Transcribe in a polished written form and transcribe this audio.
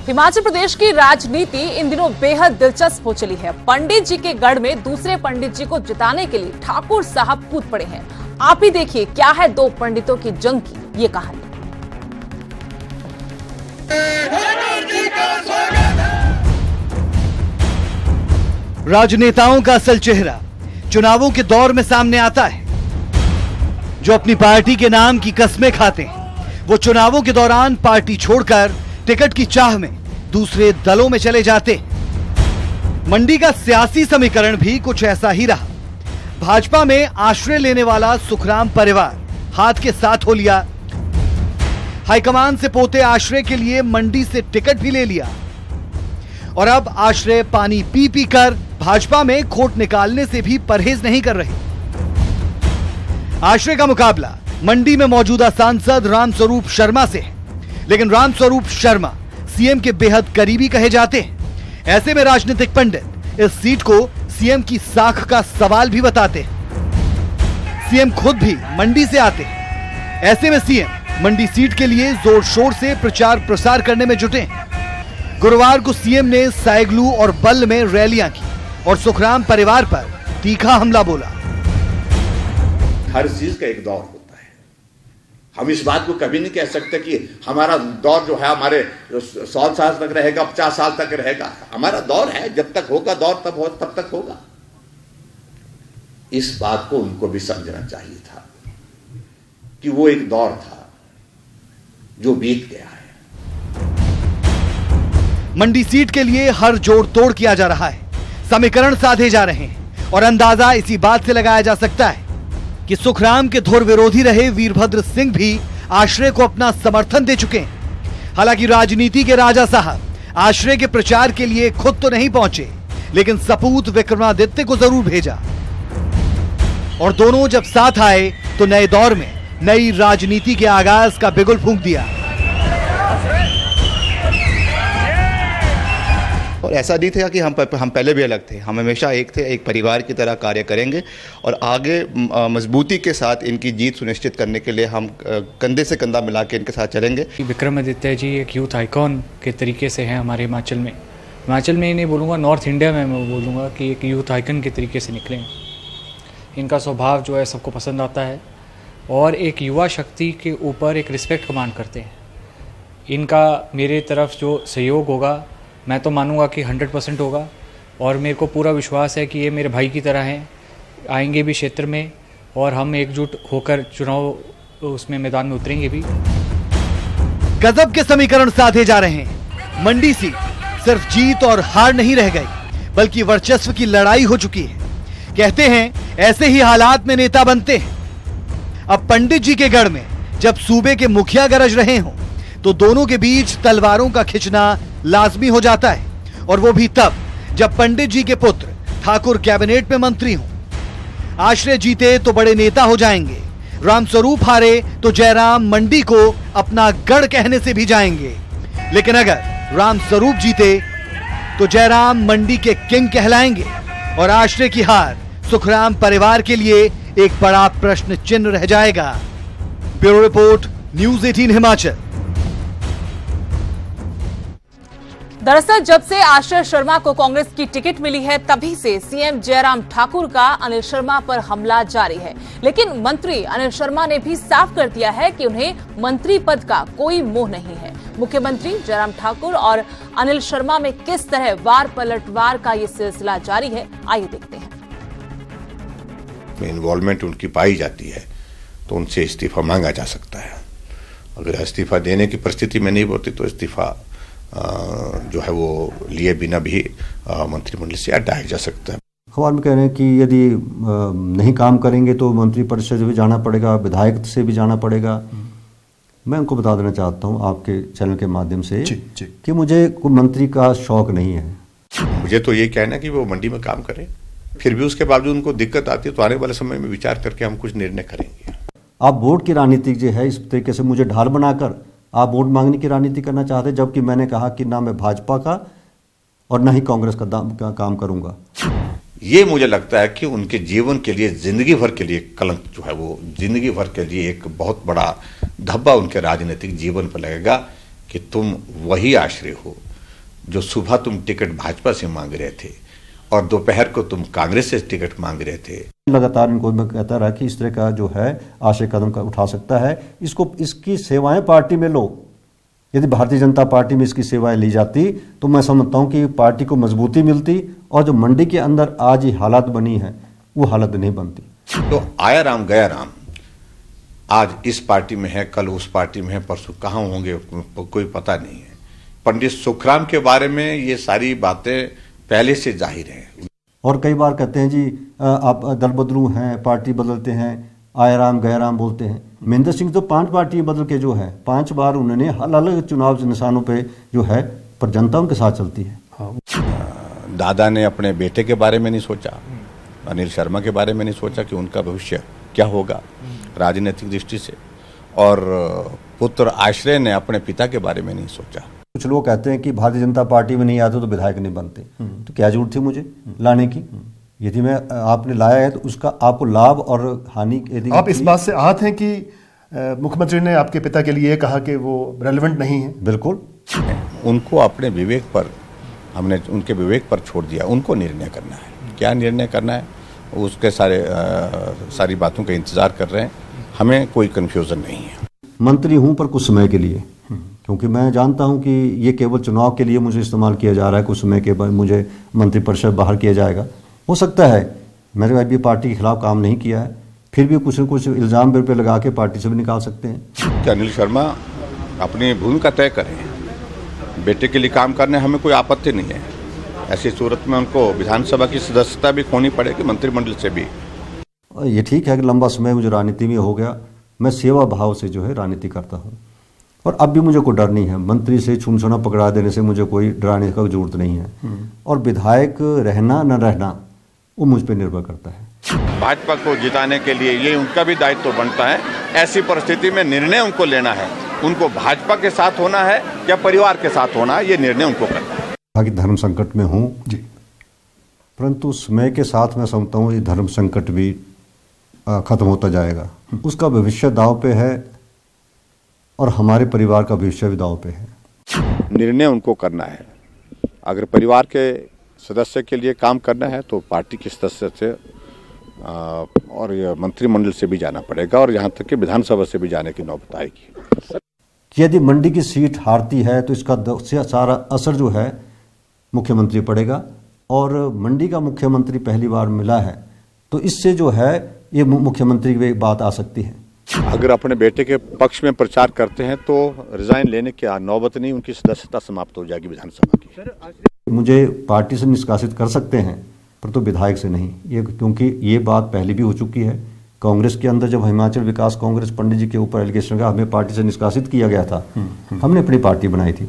हिमाचल प्रदेश की राजनीति इन दिनों बेहद दिलचस्प हो चली है। पंडित जी के गढ़ में दूसरे पंडित जी को जिताने के लिए ठाकुर साहब कूद पड़े हैं। आप ही देखिए क्या है दो पंडितों की जंग की ये कहानी। राजनेताओं का असल चेहरा चुनावों के दौर में सामने आता है। जो अपनी पार्टी के नाम की कस्में खाते हैं, वो चुनावों के दौरान पार्टी छोड़कर टिकट की चाह में दूसरे दलों में चले जाते। मंडी का सियासी समीकरण भी कुछ ऐसा ही रहा। भाजपा में आश्रय लेने वाला सुखराम परिवार हाथ के साथ हो लिया। हाईकमान से पोते आश्रय के लिए मंडी से टिकट भी ले लिया और अब आश्रय पानी पी पी कर भाजपा में खोट निकालने से भी परहेज नहीं कर रहे। आश्रय का मुकाबला मंडी में मौजूदा सांसद रामस्वरूप शर्मा से है, लेकिन रामस्वरूप शर्मा सीएम के बेहद करीबी कहे जाते हैं। ऐसे में राजनीतिक पंडित इस सीट को सीएम की साख का सवाल भी बताते हैं। सीएम खुद भी मंडी से आते हैं। ऐसे में सीएम मंडी सीट के लिए जोर शोर से प्रचार प्रसार करने में जुटे हैं। गुरुवार को सीएम ने सायगलू और बल्ल में रैलियां की और सुखराम परिवार पर तीखा हमला बोला। हर चीज का एक दौर होता है। हम इस बात को कभी नहीं कह सकते कि हमारा दौर जो है हमारे 100 साल तक रहेगा, 50 साल तक रहेगा। हमारा दौर है, जब तक होगा दौर तब तक होगा। इस बात को उनको भी समझना चाहिए था कि वो एक दौर था जो बीत गया है। मंडी सीट के लिए हर जोड़ तोड़ किया जा रहा है, समीकरण साधे जा रहे हैं और अंदाजा इसी बात से लगाया जा सकता है कि सुखराम के धुर विरोधी रहे वीरभद्र सिंह भी आश्रय को अपना समर्थन दे चुके हैं। हालांकि राजनीति के राजा साहब आश्रय के प्रचार के लिए खुद तो नहीं पहुंचे, लेकिन सपूत विक्रमादित्य को जरूर भेजा और दोनों जब साथ आए तो नए दौर में नई राजनीति के आगाज का बिगुल फूंक दिया। और ऐसा नहीं था कि हम पहले भी अलग थे। हम हमेशा एक थे, एक परिवार की तरह कार्य करेंगे और आगे मजबूती के साथ इनकी जीत सुनिश्चित करने के लिए हम कंधे से कंधा मिला के इनके साथ चलेंगे। विक्रमादित्य जी एक यूथ आइकॉन के तरीके से हैं हमारे हिमाचल में ही नहीं बोलूँगा, नॉर्थ इंडिया में मैं बोलूँगा कि एक यूथ आइकन के तरीके से निकले हैं। इनका स्वभाव जो है सबको पसंद आता है और एक युवा शक्ति के ऊपर एक रिस्पेक्ट कमांड करते हैं। इनका मेरे तरफ जो सहयोग होगा मैं तो मानूंगा कि 100% होगा और मेरे को पूरा विश्वास है कि ये मेरे भाई की तरह हैं, आएंगे भी क्षेत्र में और हम एकजुट होकर चुनाव उसमें मैदान में उतरेंगे भी। गजब के समीकरण साधे जा रहे हैं। मंडी सीट सिर्फ जीत और हार नहीं रह गई, बल्कि वर्चस्व की लड़ाई हो चुकी है। कहते हैं ऐसे ही हालात में नेता बनते हैं। अब पंडित जी के गढ़ में जब सूबे के मुखिया गरज रहे हों तो दोनों के बीच तलवारों का खिंचना लाजमी हो जाता है और वो भी तब जब पंडित जी के पुत्र ठाकुर कैबिनेट में मंत्री हों। आश्रय जीते तो बड़े नेता हो जाएंगे, रामस्वरूप हारे तो जयराम मंडी को अपना गढ़ कहने से भी जाएंगे। लेकिन अगर रामस्वरूप जीते तो जयराम मंडी के किंग कहलाएंगे और आश्रय की हार सुखराम परिवार के लिए एक बड़ा प्रश्न चिन्ह रह जाएगा। Bureau report, news 18 Himachal. दरअसल जब से आश्रय शर्मा को कांग्रेस की टिकट मिली है तभी से सीएम जयराम ठाकुर का अनिल शर्मा पर हमला जारी है। लेकिन मंत्री अनिल शर्मा ने भी साफ कर दिया है कि उन्हें मंत्री पद का कोई मोह नहीं है। मुख्यमंत्री जयराम ठाकुर और अनिल शर्मा में किस तरह वार पलटवार का ये सिलसिला जारी है, आइए देखते हैं। इन्वॉल्वमेंट उनकी पाई जाती है तो उनसे इस्तीफा मांगा जा सकता है। अगर इस्तीफा देने की परिस्थिति में नहीं होती तो इस्तीफा जो है वो लिए बिना भी मंत्रिमंडल से हटाया जा सकता है। अखबार में कह रहे हैं कि यदि नहीं काम करेंगे तो मंत्री परिषद से भी जाना पड़ेगा, विधायक से भी जाना पड़ेगा। मैं उनको बता देना चाहता हूं आपके चैनल के माध्यम से कि मुझे कोई मंत्री का शौक नहीं है। मुझे तो ये कहना है कि वो मंडी में काम करें, फिर भी उसके बावजूद उनको दिक्कत आती है तो आने वाले समय में विचार करके हम कुछ निर्णय करेंगे। आप वोट की राजनीति जो है इस तरीके से मुझे ढाल बनाकर आप वोट मांगने की राजनीति करना चाहते हैं, जबकि मैंने कहा कि ना मैं भाजपा का और ना ही कांग्रेस का काम करूंगा। ये मुझे लगता है कि उनके जीवन के लिए, जिंदगी भर के लिए कलंक जो है वो जिंदगी भर के लिए एक बहुत बड़ा धब्बा उनके राजनीतिक जीवन पर लगेगा कि तुम वही आश्रय हो जो सुबह तुम टिकट भाजपा से मांग रहे थे और दोपहर को तुम कांग्रेस से टिकट मांग रहे थे। लगातार इनको मैं कहता रहा कि इस तरह का जो है आशय कदम का उठा सकता है, इसकी सेवाएं पार्टी में लो। यदि भारतीय जनता पार्टी में इसकी सेवाएं ली जाती तो मैं समझता हूं कि पार्टी को मजबूती मिलती और जो मंडी के अंदर आज ये हालात बनी है वो हालत नहीं बनती। तो आया राम गया राम, आज इस पार्टी में है, कल उस पार्टी में है, परसों कहाँ होंगे कोई पता नहीं है। पंडित सुखराम के बारे में ये सारी बातें पहले से जाहिर है। और कई बार कहते हैं जी आप दल बदलू हैं, पार्टी बदलते हैं, आया राम गया राम बोलते हैं। महेंद्र सिंह तो 5 पार्टियां बदल के जो है 5 बार उन्होंने अलग अलग चुनाव निशानों पे जो है पर जनता उनके साथ चलती है। दादा ने अपने बेटे के बारे में नहीं सोचा, अनिल शर्मा के बारे में नहीं सोचा कि उनका भविष्य क्या होगा राजनीतिक दृष्टि से, और पुत्र आश्रय ने अपने पिता के बारे में नहीं सोचा। कुछ लोग कहते हैं कि भारतीय जनता पार्टी में नहीं आते तो विधायक नहीं बनते, तो क्या जरूरत थी मुझे लाने की? यदि मैं आपने लाया है तो उसका आपको लाभ और हानि यदि आप इस बात से आहत हैं कि मुख्यमंत्री ने आपके पिता के लिए कहा कि वो रेलेवेंट नहीं है? बिल्कुल, उनको अपने विवेक पर, हमने उनके विवेक पर छोड़ दिया, उनको निर्णय करना है। क्या निर्णय करना है उसके सारी बातों का इंतजार कर रहे हैं, हमें कोई कंफ्यूजन नहीं है। मंत्री हूं पर कुछ समय के लिए, क्योंकि मैं जानता हूं कि ये केवल चुनाव के लिए मुझे इस्तेमाल किया जा रहा है। कुछ समय के बाद मुझे मंत्रिपरिषद बाहर किया जाएगा। हो सकता है मैंने अभी पार्टी के खिलाफ काम नहीं किया है, फिर भी कुछ न कुछ इल्जाम मेरे पे लगा के पार्टी से भी निकाल सकते हैं। अनिल शर्मा अपनी भूमिका तय करें, बेटे के लिए काम करने हमें कोई आपत्ति नहीं है। ऐसी सूरत में उनको विधानसभा की सदस्यता भी खोनी पड़ेगी, मंत्रिमंडल से भी। ये ठीक है कि लंबा समय मुझे राजनीति में हो गया, मैं सेवा भाव से जो है राजनीति करता हूँ और अब भी मुझे कोई डर नहीं है। मंत्री से छूना पकड़ा देने से मुझे कोई डराने का जरूरत नहीं है, और विधायक रहना न रहना वो मुझ पर निर्भर करता है। भाजपा को जिताने के लिए ये उनका भी दायित्व बनता है। ऐसी परिस्थिति में निर्णय उनको लेना है, उनको भाजपा के साथ होना है या परिवार के साथ होना है, ये निर्णय उनको करना है। बाकी धर्म संकट में हूँ जी, परंतु समय के साथ मैं समझता हूँ ये धर्म संकट भी खत्म होता जाएगा। उसका भविष्य दांव पे है और हमारे परिवार का भविष्य भी दांव पे है। निर्णय उनको करना है। अगर परिवार के सदस्य के लिए काम करना है तो पार्टी के सदस्य से और मंत्रिमंडल से भी जाना पड़ेगा, और यहाँ तक कि विधानसभा से भी जाने की नौबत आएगी। यदि मंडी की सीट हारती है तो इसका सारा असर जो है मुख्यमंत्री पड़ेगा, और मंडी का मुख्यमंत्री पहली बार मिला है तो इससे जो है ये मुख्यमंत्री की बात आ सकती है। अगर अपने बेटे के पक्ष में प्रचार करते हैं तो रिजाइन लेने की नौबत नहीं, उनकी सदस्यता समाप्त हो जाएगी विधानसभा की। मुझे पार्टी से निष्कासित कर सकते हैं पर तो विधायक से नहीं, ये क्योंकि ये बात पहले भी हो चुकी है। कांग्रेस के अंदर जब हिमाचल विकास कांग्रेस पंडित जी के ऊपर एलिगेशन का हमें पार्टी से निष्कासित किया गया था, हमने अपनी पार्टी बनाई थी।